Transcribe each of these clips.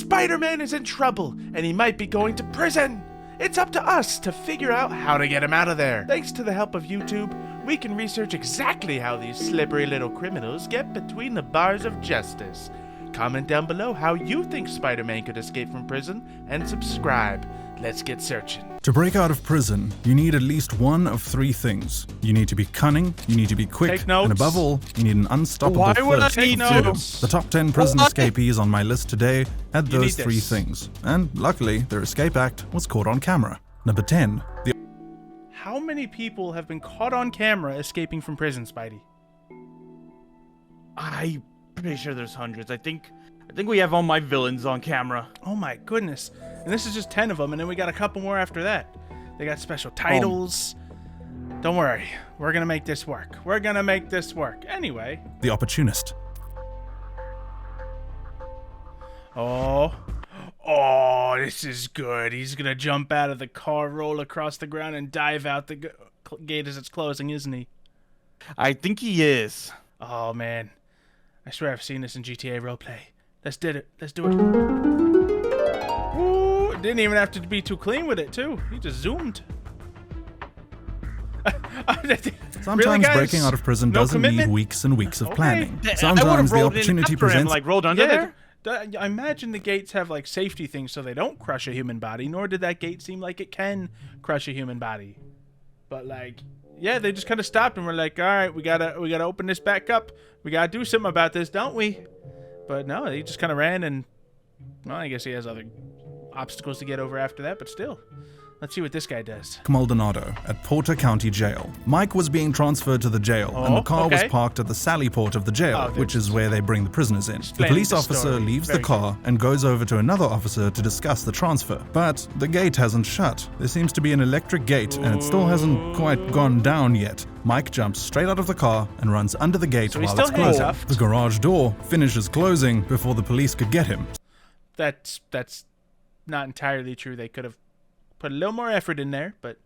Spider-Man is in trouble, and he might be going to prison. It's up to us to figure out how to get him out of there. Thanks to the help of YouTube, we can research exactly how these slippery little criminals get between the bars of justice. Comment down below how you think Spider-Man could escape from prison, and subscribe. Let's get searching. To break out of prison, you need at least one of three things. You need to be cunning, you need to be quick, and above all, you need an unstoppable Why would I thirst need for freedom. notes? The top 10 prison escapees on my list today had You those need three this. things. And luckily, their escape act was caught on camera. Number 10. The How many people have been caught on camera escaping from prison, Spidey? I'm pretty sure there's hundreds. I think we have all my villains on camera. Oh my goodness. And this is just 10 of them, and then we got a couple more after that. They got special titles. Don't worry. We're going to make this work. We're going to make this work. Anyway. The Opportunist. Oh, this is good. He's going to jump out of the car, roll across the ground, and dive out the gate as it's closing, isn't he? I think he is. Oh, man. I swear I've seen this in GTA roleplay. Let's do it. Let's do it. Ooh, didn't even have to be too clean with it, too. He just zoomed. Sometimes Really, guys? breaking out of prison No doesn't need commitment? weeks and weeks of Okay. planning. I Sometimes would've the rolled in opportunity after him, presents. like rolled under there. I imagine the gates have like safety things so they don't crush a human body, nor did that gate seem like it can crush a human body. But like, yeah, they just kind of stopped and were like, all right, we gotta open this back up. We gotta do something about this, don't we? But no, he just kind of ran, and well, I guess he has other obstacles to get over after that, but still. Let's see what this guy does. Maldonado at Porter County Jail. Mike was being transferred to the jail, and the car was parked at the sally port of the jail, which is where they bring the prisoners in. The police officer leaves the car and goes over to another officer to discuss the transfer. But the gate hasn't shut. There seems to be an electric gate, and it still hasn't quite gone down yet. Mike jumps straight out of the car and runs under the gate while it's closing. The garage door finishes closing before the police could get him. That's not entirely true. They could have put a little more effort in there, but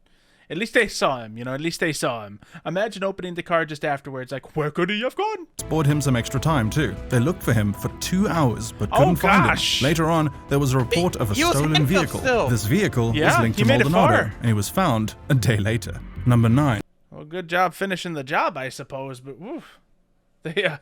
at least they saw him, at least they saw him. Imagine opening the car just afterwards, like, where could he have gone? It's bought him some extra time, too. They looked for him for 2 hours, but couldn't find him. Later on, there was a report of a stolen vehicle. This vehicle is linked to Maldonado, and he was found a day later. Number 9. Well, good job finishing the job, I suppose, but woof. They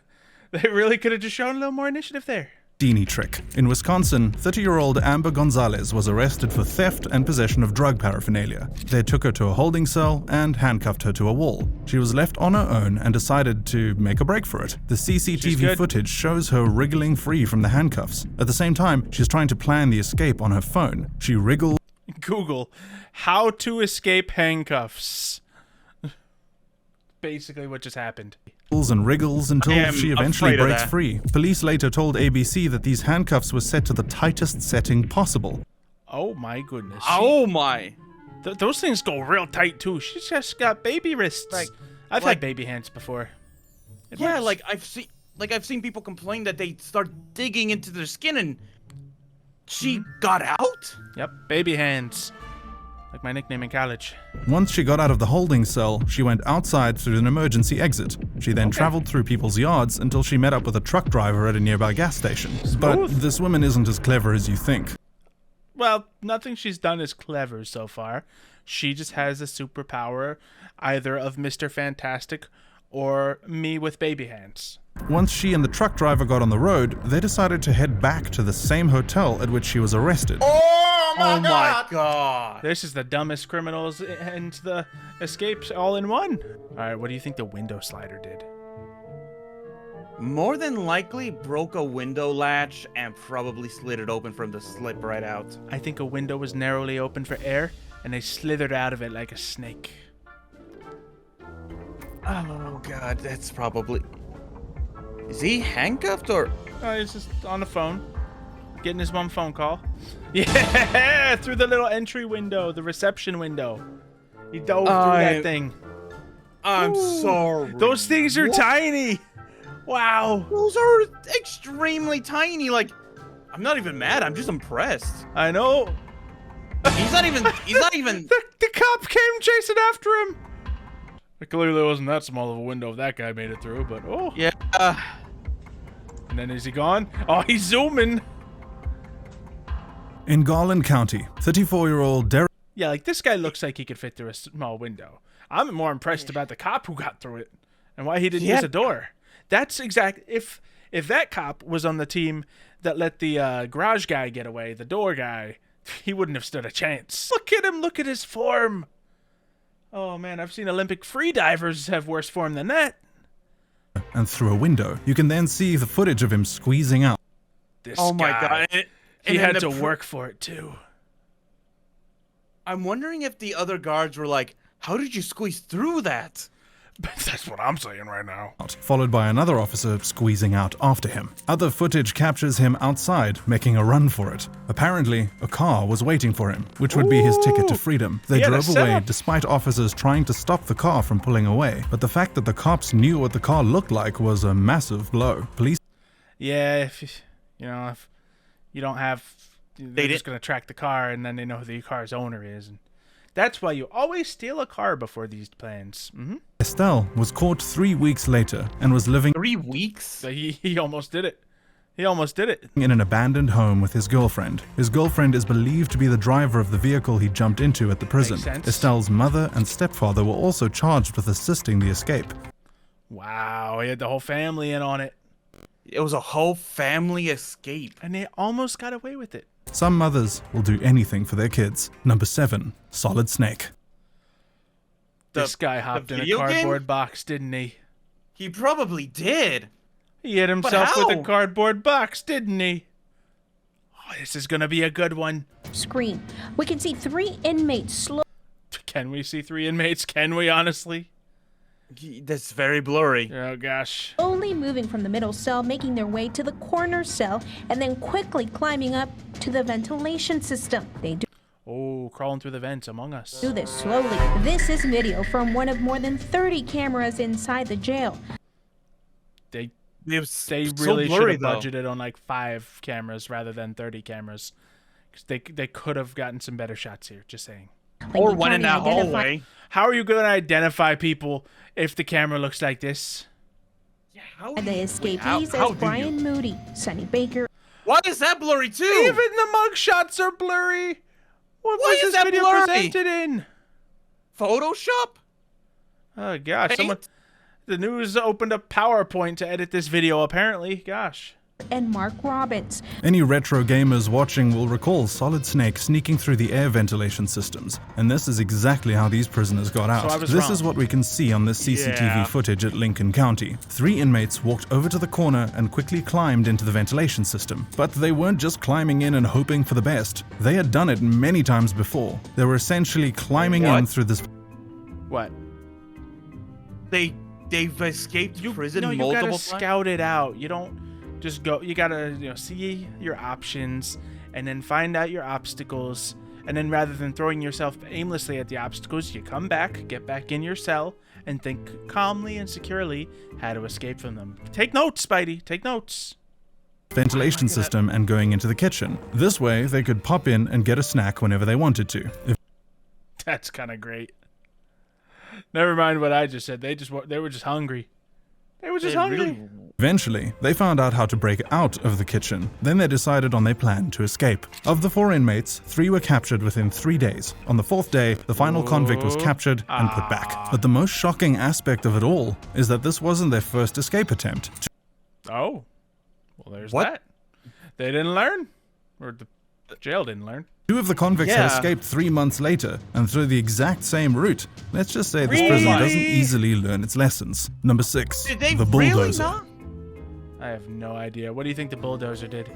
really could have just shown a little more initiative there. Dini trick. In Wisconsin, 30-year-old Amber Gonzalez was arrested for theft and possession of drug paraphernalia. They took her to a holding cell and handcuffed her to a wall. She was left on her own and decided to make a break for it. The CCTV footage shows her wriggling free from the handcuffs. At the same time, she's trying to plan the escape on her phone. She wriggles. Google, how to escape handcuffs. Basically what just happened. And wriggles until she eventually breaks free. Police later told ABC that these handcuffs were set to the tightest setting possible. Oh my goodness. Oh my. Those things go real tight too. She's just got baby wrists. I've had baby hands before. It works. I've seen people complain that they start digging into their skin and she got out? Yep, baby hands. Like my nickname in college. Once she got out of the holding cell, she went outside through an emergency exit. She then traveled through people's yards until she met up with a truck driver at a nearby gas station. But this woman isn't as clever as you think. Well, nothing she's done is clever so far. She just has a superpower, either of Mr. Fantastic or me with baby hands. Once she and the truck driver got on the road, they decided to head back to the same hotel at which she was arrested. Oh my god! This is the dumbest criminals and the escapes all in one. All right, what do you think the window slider did? More than likely broke a window latch and probably slid it open from the slip right out. I think a window was narrowly open for air, and they slithered out of it like a snake. Oh god, that's probably... Is he handcuffed or... Oh, he's just on the phone. Getting his one phone call. Yeah! Through the little entry window, the reception window. He dove through that thing. I'm sorry. Those things are tiny. Wow. Those are extremely tiny. Like, I'm not even mad. I'm just impressed. I know. He's not even... The cop came chasing after him. It clearly wasn't that small of a window if that guy made it through, but oh. Yeah. And then is he gone? Oh, he's zooming. In Garland County, 34-year-old Derek... Yeah, like this guy looks like he could fit through a small window. I'm more impressed about the cop who got through it and why he didn't use a door. That's exact. If that cop was on the team that let the garage guy get away, the door guy, he wouldn't have stood a chance. Look at him. Look at his form. Oh, man, I've seen Olympic freedivers have worse form than that. And through a window, you can then see the footage of him squeezing out. This my guy, God. He had to work for it, too. I'm wondering if the other guards were like, how did you squeeze through that? That's what I'm saying right now. Followed by another officer squeezing out after him. Other footage captures him outside, making a run for it. Apparently, a car was waiting for him, which would be his ticket to freedom. They drove away despite officers trying to stop the car from pulling away. But the fact that the cops knew what the car looked like was a massive blow. Police... Yeah, if you don't have... They're just going to track the car, and then they know who the car's owner is. And that's why you always steal a car before these plans. Mm-hmm. Estelle was caught 3 weeks later and was living... 3 weeks? So he almost did it. He almost did it. In an abandoned home with his girlfriend. His girlfriend is believed to be the driver of the vehicle he jumped into at the prison. Makes sense. Estelle's mother and stepfather were also charged with assisting the escape. Wow, he had the whole family in on it. It was a whole family escape. And they almost got away with it. Some mothers will do anything for their kids. Number 7, Solid Snake. This guy hopped in a cardboard box, didn't he? He probably did. He hit himself with a cardboard box, didn't he? Oh, this is going to be a good one. Screen. We can see 3 inmates Can we see 3 inmates? Can we, honestly? That's very blurry. Oh, gosh. slowly moving from the middle cell, making their way to the corner cell, and then quickly climbing up to the ventilation system. They do crawling through the vents among us. this slowly. This is video from one of more than 30 cameras inside the jail. They really should have budgeted on like 5 cameras rather than 30 cameras. Because they could have gotten some better shots here, just saying. Or one in that hallway. How are you going to identify people if the camera looks like this? Yeah, the escapees as Brian Moody, Sonny Baker. Why is that blurry too? Even the mugshots are blurry. What was this video presented in? Photoshop? Oh gosh, the news opened up PowerPoint to edit this video apparently. Gosh. And Mark Robbins. Any retro gamers watching will recall Solid Snake sneaking through the air ventilation systems, and this is exactly how these prisoners got out. This is what we can see on this CCTV footage at Lincoln County. 3 inmates walked over to the corner and quickly climbed into the ventilation system. But they weren't just climbing in and hoping for the best. They had done it many times before. They were essentially climbing in through this... What? They've escaped prison multiple times? You gotta scout it out. You don't... Just go. You gotta, see your options, and then find out your obstacles, and then rather than throwing yourself aimlessly at the obstacles, you come back, get back in your cell, and think calmly and securely how to escape from them. Take notes, Spidey. Take notes. Ventilation system and going into the kitchen. This way, they could pop in and get a snack whenever they wanted to. That's kind of great. Never mind what I just said. They were just hungry. They were just hungry. Eventually, they found out how to break out of the kitchen. Then they decided on their plan to escape. Of the 4 inmates, 3 were captured within 3 days. On the 4th day, the final convict was captured and put back. But the most shocking aspect of it all is that this wasn't their first escape attempt. Oh. Well, there's that. They didn't learn. Or the jail didn't learn. 2 of the convicts had escaped 3 months later, and through the exact same route. Let's just say this prison doesn't easily learn its lessons. Number 6, the bulldozer. Really I have no idea. What do you think the bulldozer did?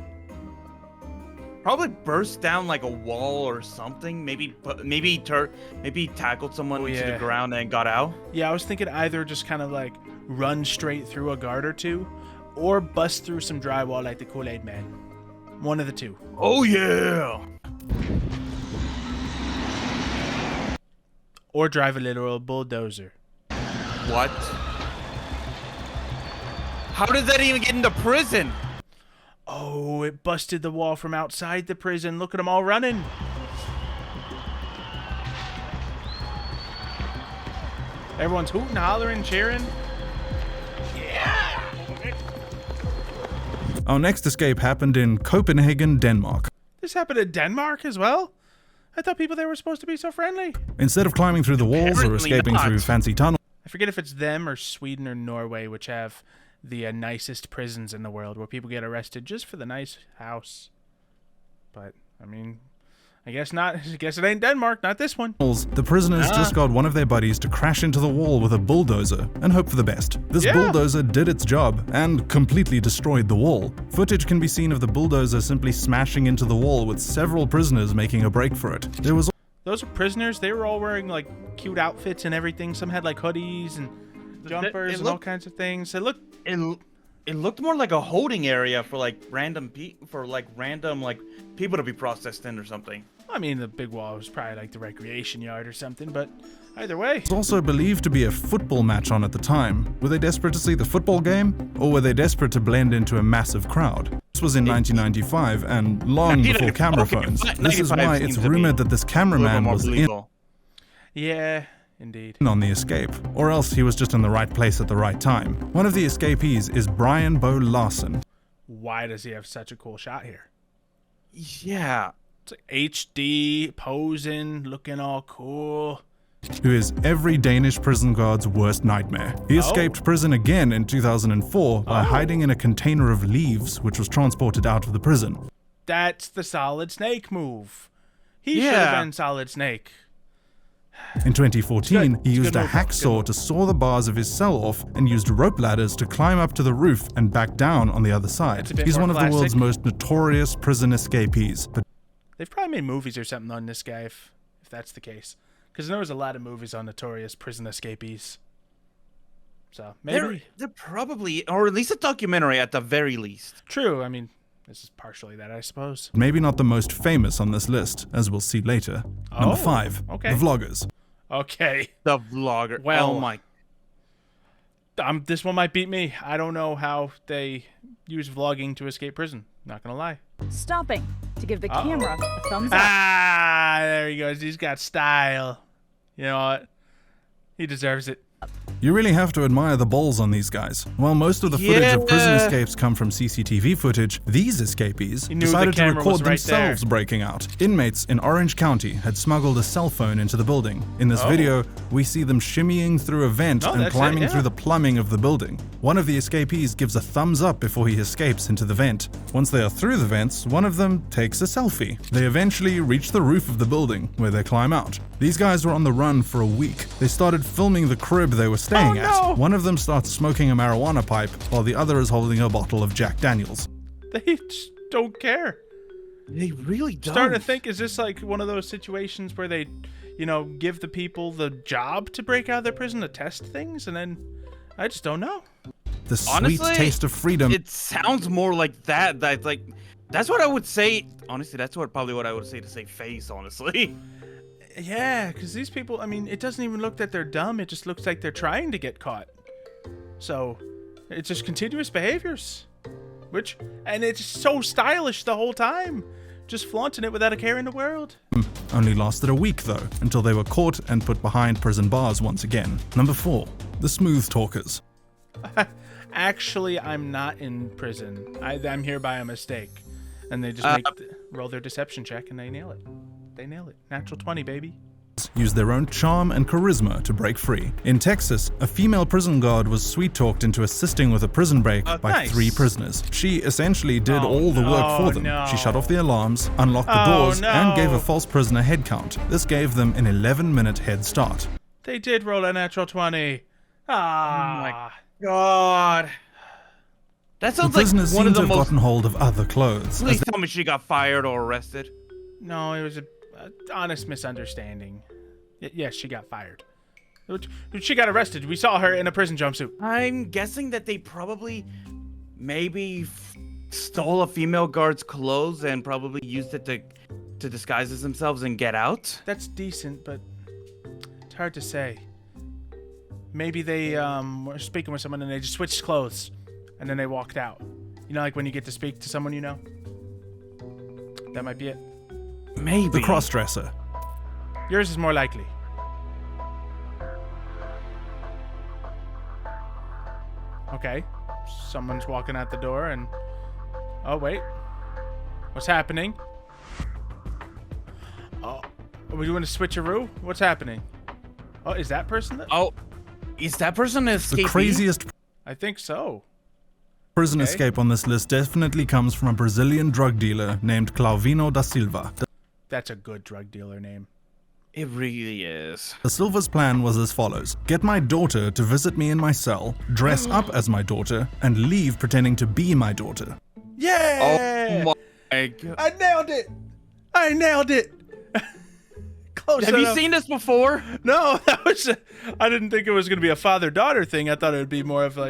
Probably burst down like a wall or something. Maybe tackled someone to the ground and got out. Yeah, I was thinking either just kind of like run straight through a guard or 2, or bust through some drywall like the Kool-Aid Man. One of the 2. Oh yeah. Or drive a literal bulldozer. What? How did that even get into prison? Oh, it busted the wall from outside the prison. Look at them all running. Everyone's hooting, hollering, cheering. Yeah! Our next escape happened in Copenhagen, Denmark. This happened in Denmark as well? I thought people there were supposed to be so friendly. Instead of climbing through the walls or escaping through fancy tunnels. I forget if it's them or Sweden or Norway, which have the nicest prisons in the world, where people get arrested just for the nice house. But, I mean, I guess not. I guess it ain't Denmark, not this one. The prisoners just got one of their buddies to crash into the wall with a bulldozer and hope for the best. This bulldozer did its job and completely destroyed the wall. Footage can be seen of the bulldozer simply smashing into the wall with several prisoners making a break for it. There was Those were prisoners. They were all wearing like cute outfits and everything. Some had like hoodies and jumpers and all kinds of things. It looked more like a holding area for like random people to be processed in or something. I mean, the big wall was probably like the recreation yard or something, but either way. It's also believed to be a football match on at the time. Were they desperate to see the football game, or were they desperate to blend into a massive crowd? This was in 1995 and long before camera phones. This is why it's rumored that this cameraman was in. Yeah, indeed. On the escape, or else he was just in the right place at the right time. One of the escapees is Brian Bo Larson. Why does he have such a cool shot here? Yeah. It's like HD, posing, looking all cool. Who is every Danish prison guard's worst nightmare. He escaped prison again in 2004 by hiding in a container of leaves, which was transported out of the prison. That's the Solid Snake move. He should have been Solid Snake. In 2014, he used a hacksaw to saw the bars of his cell off and used rope ladders to climb up to the roof and back down on the other side. He's one of the world's most notorious prison escapees. But they've probably made movies or something on this guy if that's the case. Because there was a lot of movies on notorious prison escapees. So maybe they're probably, or at least a documentary at the very least. True. I mean, this is partially that, I suppose. Maybe not the most famous on this list, as we'll see later. Number 5, the vloggers. Okay. The vlogger. Well, oh my. This one might beat me. I don't know how they use vlogging to escape prison. Not gonna lie. Stopping to give the camera a thumbs up. Ah, there he goes. He's got style. You know what? He deserves it. You really have to admire the balls on these guys. While most of the footage of prison escapes come from CCTV footage, these escapees decided to record themselves breaking out. Inmates in Orange County had smuggled a cell phone into the building. In this video, we see them shimmying through a vent and climbing through the plumbing of the building. One of the escapees gives a thumbs up before he escapes into the vent. Once they are through the vents, one of them takes a selfie. They eventually reach the roof of the building, where they climb out. These guys were on the run for a week. They started filming the crib they were staying at. One of them starts smoking a marijuana pipe, while the other is holding a bottle of Jack Daniels. They just don't care. They really don't. Starting to think, is this like one of those situations where they, give the people the job to break out of their prison to test things, and then I just don't know. The sweet taste of freedom. It sounds more like that. That's what I would say. Honestly, that's probably what I would say to save face, honestly. Yeah, because these people, I mean, it doesn't even look that they're dumb. It just looks like they're trying to get caught. So, it's just continuous behaviors. And it's so stylish the whole time. Just flaunting it without a care in the world. Only lasted a week, though, until they were caught and put behind prison bars once again. Number 4, the smooth talkers. Actually, I'm not in prison. I'm here by a mistake. And they just roll their deception check and they nail it. They nail it. Natural 20, baby. Use their own charm and charisma to break free. In Texas, a female prison guard was sweet-talked into assisting with a prison break by 3 prisoners. She essentially did all the work for them. She shut off the alarms, unlocked the doors, and gave a false prisoner head count. This gave them an 11-minute head start. They did roll a natural 20. Ah. Oh my god. That sounds like one of the most... gotten hold of other clothes. Please tell me she got fired or arrested. No, it was an honest misunderstanding. Yes, she got fired. She got arrested. We saw her in a prison jumpsuit. I'm guessing that they probably maybe stole a female guard's clothes and probably used it to disguise as themselves and get out. That's decent, but it's hard to say. Maybe they were speaking with someone and they just switched clothes and then they walked out. You know, like when you get to speak to someone you know? That might be it. Maybe. The crossdresser. Yours is more likely. Okay. Someone's walking out the door and... Oh, wait. What's happening? Are we doing a switcheroo? What's happening? Oh, is that person? Oh, is that person an escapee? The craziest I think so. prison escape on this list definitely comes from a Brazilian drug dealer named Clauvino da Silva. That's a good drug dealer name. It really is. Da Silva's plan was as follows. Get my daughter to visit me in my cell, dress up as my daughter, and leave pretending to be my daughter. Yeah! Oh my god. I nailed it! I nailed it! Close Have you enough. seen this before? No, I didn't think it was going to be a father-daughter thing. I thought it would be more of a,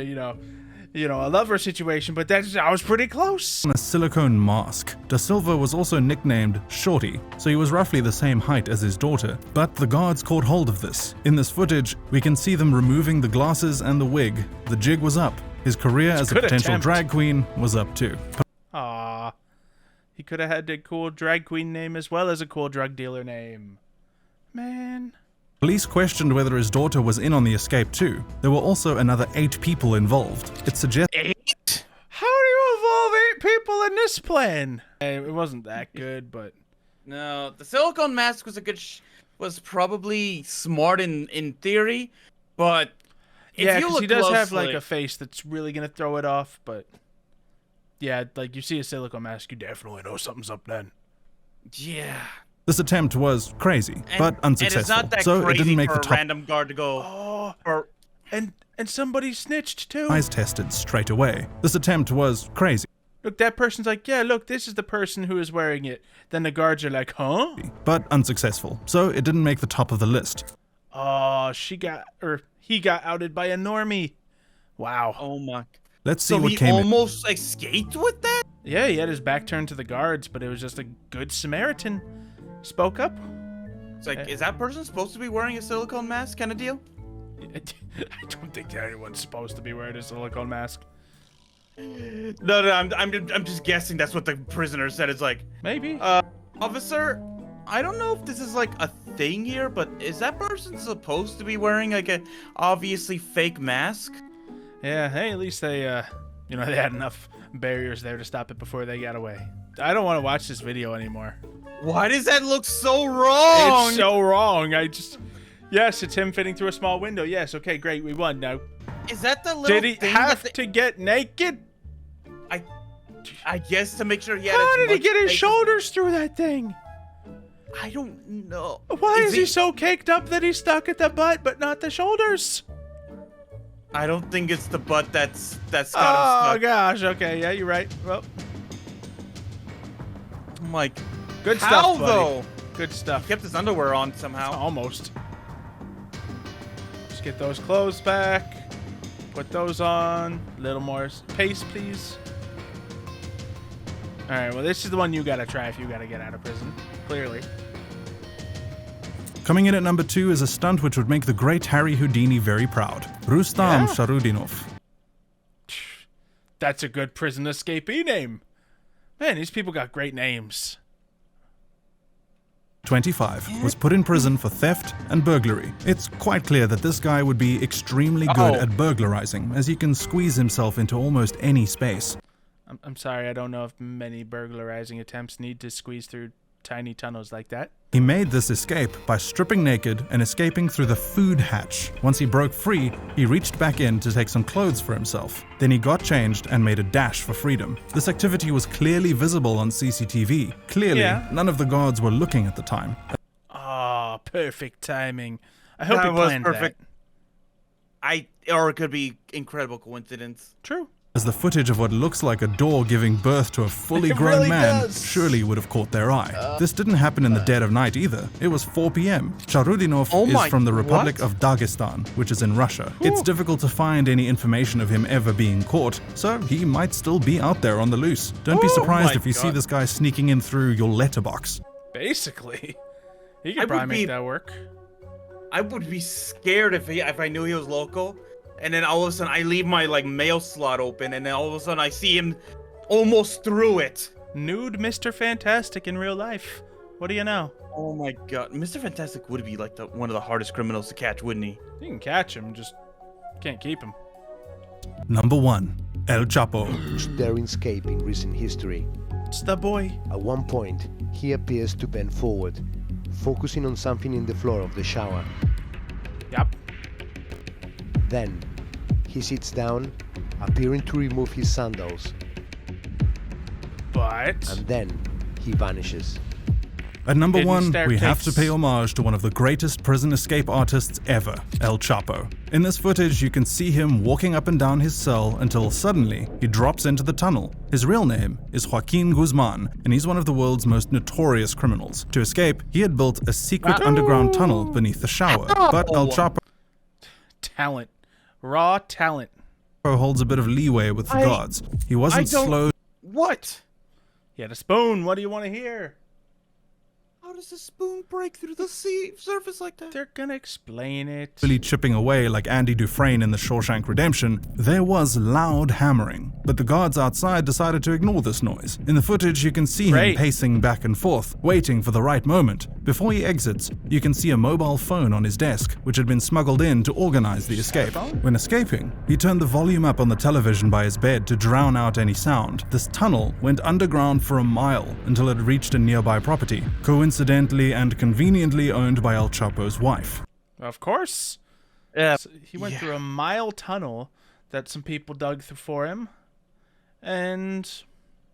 a lover situation, but I was pretty close. On a silicone mask. Da Silva was also nicknamed Shorty, so he was roughly the same height as his daughter. But the guards caught hold of this. In this footage, we can see them removing the glasses and the wig. The jig was up. His career as a potential attempt. drag queen was up too. Aww. He could have had a cool drag queen name as well as a cool drug dealer name. Man. Police questioned whether his daughter was in on the escape too. There were also another 8 people involved. It suggests 8? How do you involve 8 people in this plan? It wasn't that good, but... No, the silicone mask was was probably smart in theory, but if yeah, you because look he does have closely- like a face that's really gonna throw it off, but... Yeah, like you see a silicone mask, you definitely know something's up then. Yeah. this attempt was crazy, but unsuccessful. And it's not that so crazy it didn't make for the a top random guard to go. Oh, and somebody snitched too. eyes tested straight away. This attempt was crazy, Look, that person's like, yeah, look, this is the person who is wearing it. Then the guards are like, huh? but unsuccessful, so it didn't make the top of the list. Oh, he got outed by a normie. Wow. Oh my. Let's see So what he came in. almost escaped with that? Yeah, he had his back turned to the guards, but it was just a good Samaritan. Spoke up. It's like, is that person supposed to be wearing a silicone mask kind of deal? I don't think anyone's supposed to be wearing a silicone mask. No, I'm just guessing that's what the prisoner said. It's like, Maybe. officer, I don't know if this is like a thing here, but is that person supposed to be wearing like a obviously fake mask? Yeah, hey, at least they had enough barriers there to stop it before they got away. I don't want to watch this video anymore. Why does that look so wrong? It's so wrong. Yes, it's him fitting through a small window. Yes, okay, great, we won. Now, Is that the little did he thing have that to get naked? I guess to make sure he had How as did he much get his space as- shoulders through that thing? I don't know. Why is he so caked up that he's stuck at the butt but not the shoulders? I don't think it's the butt that's got Oh him stuck. gosh, okay, yeah, you're right. Well, I'm like, good how stuff, buddy. though? Good stuff. Kept his underwear on somehow. Almost. Just get those clothes back. Put those on. A little more pace, please. All right, well, this is the one you gotta try if you gotta get out of prison. Clearly. Coming in at number 2 is a stunt which would make the great Harry Houdini very proud. Rustam Yeah. Sharudinov. That's a good prison escapee name. Man, these people got great names. 25, was put in prison for theft and burglary. It's quite clear that this guy would be extremely good at burglarizing, as he can squeeze himself into almost any space. I'm sorry, I don't know if many burglarizing attempts need to squeeze through tiny tunnels like that. He made this escape by stripping naked and escaping through the food hatch. Once he broke free, he reached back in to take some clothes for himself. Then he got changed and made a dash for freedom. This activity was clearly visible on CCTV. Clearly, Yeah. none of the guards were looking at the time. Oh, perfect timing. I hope That he was planned perfect. that. Or it could be incredible coincidence. True. As the footage of what looks like a door giving birth to a fully It grown really man does. surely would have caught their eye. This didn't happen in the dead of night either. It was 4 p.m. Sharudinov is from the Republic of Dagestan, which is in Russia. It's difficult to find any information of him ever being caught, so he might still be out there on the loose. Don't be surprised my if you see God. this guy sneaking in through your letterbox. Basically. He could I would probably make be- that work. I would be scared if I knew he was local, and then all of a sudden I leave my like mail slot open, and then all of a sudden I see him almost through it. Nude Mr. Fantastic in real life. What do you know? Oh my God, Mr. Fantastic would be like one of the hardest criminals to catch, wouldn't he? You can catch him, just can't keep him. Number 1. El Chapo. Daring escape in recent history. It's the boy. At one point, he appears to bend forward, focusing on something in the floor of the shower. Yep. Then, he sits down, appearing to remove his sandals, But and then he vanishes. At number Hidden 1, we have to staircase. pay homage to one of the greatest prison escape artists ever, El Chapo. In this footage, you can see him walking up and down his cell until suddenly he drops into the tunnel. His real name is Joaquin Guzman, and he's one of the world's most notorious criminals. To escape, he had built a secret underground tunnel beneath the shower, but El Chapo talent. Raw talent. holds a bit of leeway with the guards. He wasn't slow. What? Yeah, the spoon. What do you want to hear? How does a spoon break through the surface like that? They're gonna explain it. Really chipping away like Andy Dufresne in The Shawshank Redemption, there was loud hammering, but the guards outside decided to ignore this noise. In the footage, you can see him pacing back and forth, waiting for the right moment. Before he exits, you can see a mobile phone on his desk, which had been smuggled in to organize the escape. When escaping, he turned the volume up on the television by his bed to drown out any sound. This tunnel went underground for a mile until it reached a nearby property, coincidentally and conveniently owned by El Chapo's wife. Of course. Yeah. So he went through a mile tunnel that some people dug through for him. And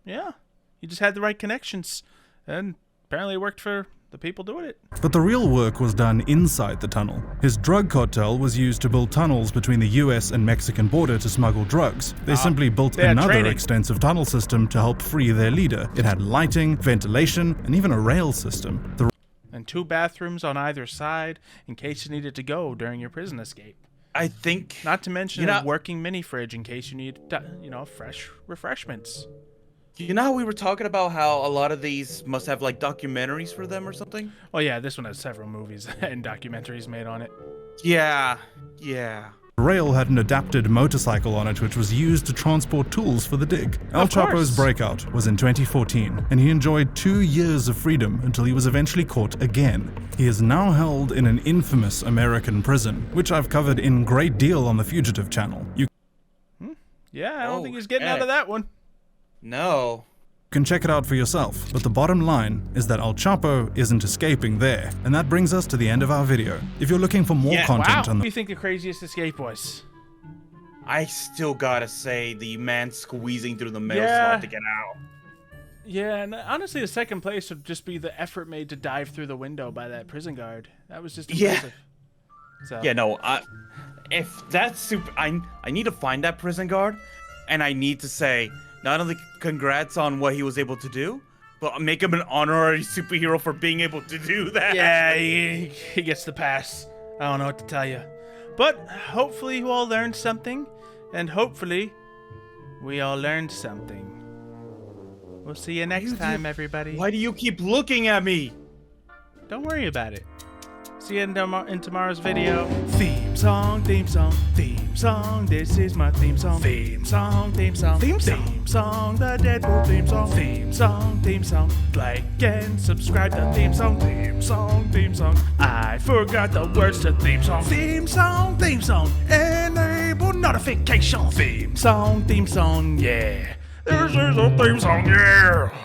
yeah, he just had the right connections. And apparently it worked for the people doing it. But the real work was done inside the tunnel. His drug cartel was used to build tunnels between the US and Mexican border to smuggle drugs. They simply built another extensive tunnel system to help free their leader. It had lighting, ventilation, and even a rail system. And 2 bathrooms on either side in case you needed to go during your prison escape. I think... Not to mention a working mini fridge in case you need, fresh refreshments. You know how we were talking about how a lot of these must have like documentaries for them or something? Well, yeah, this one has several movies and documentaries made on it. Yeah. The rail had an adapted motorcycle on it which was used to transport tools for the dig. El Chapo's breakout was in 2014, and he enjoyed 2 years of freedom until he was eventually caught again. He is now held in an infamous American prison, which I've covered in great deal on the Fugitive channel. You Yeah, I don't think he's getting out of that one. No. can check it out for yourself, but the bottom line is that El Chapo isn't escaping there. And that brings us to the end of our video. If you're looking for more content on What do you think the craziest escape was? I still gotta say the man squeezing through the mail slot to get out. Yeah, and honestly, the second place would just be the effort made to dive through the window by that prison guard. That was just impressive. So. Yeah, no, if that's super... I need to find that prison guard, and I need to say, not only congrats on what he was able to do, but make him an honorary superhero for being able to do that. Yeah, he gets the pass. I don't know what to tell you. But hopefully you all learned something, and hopefully we all learned something. We'll see you next time, everybody. Why do you keep looking at me? Don't worry about it. See you in tomorrow's video. Theme song, theme song, theme song. This is my theme song. Theme song, theme song, theme song. Theme song, the Deadpool theme song. Theme song, theme song. Like and subscribe to theme song. Theme song, theme song. I forgot the words to theme song. Theme song, theme song. Enable notification. Theme song, yeah. This is a theme song, yeah.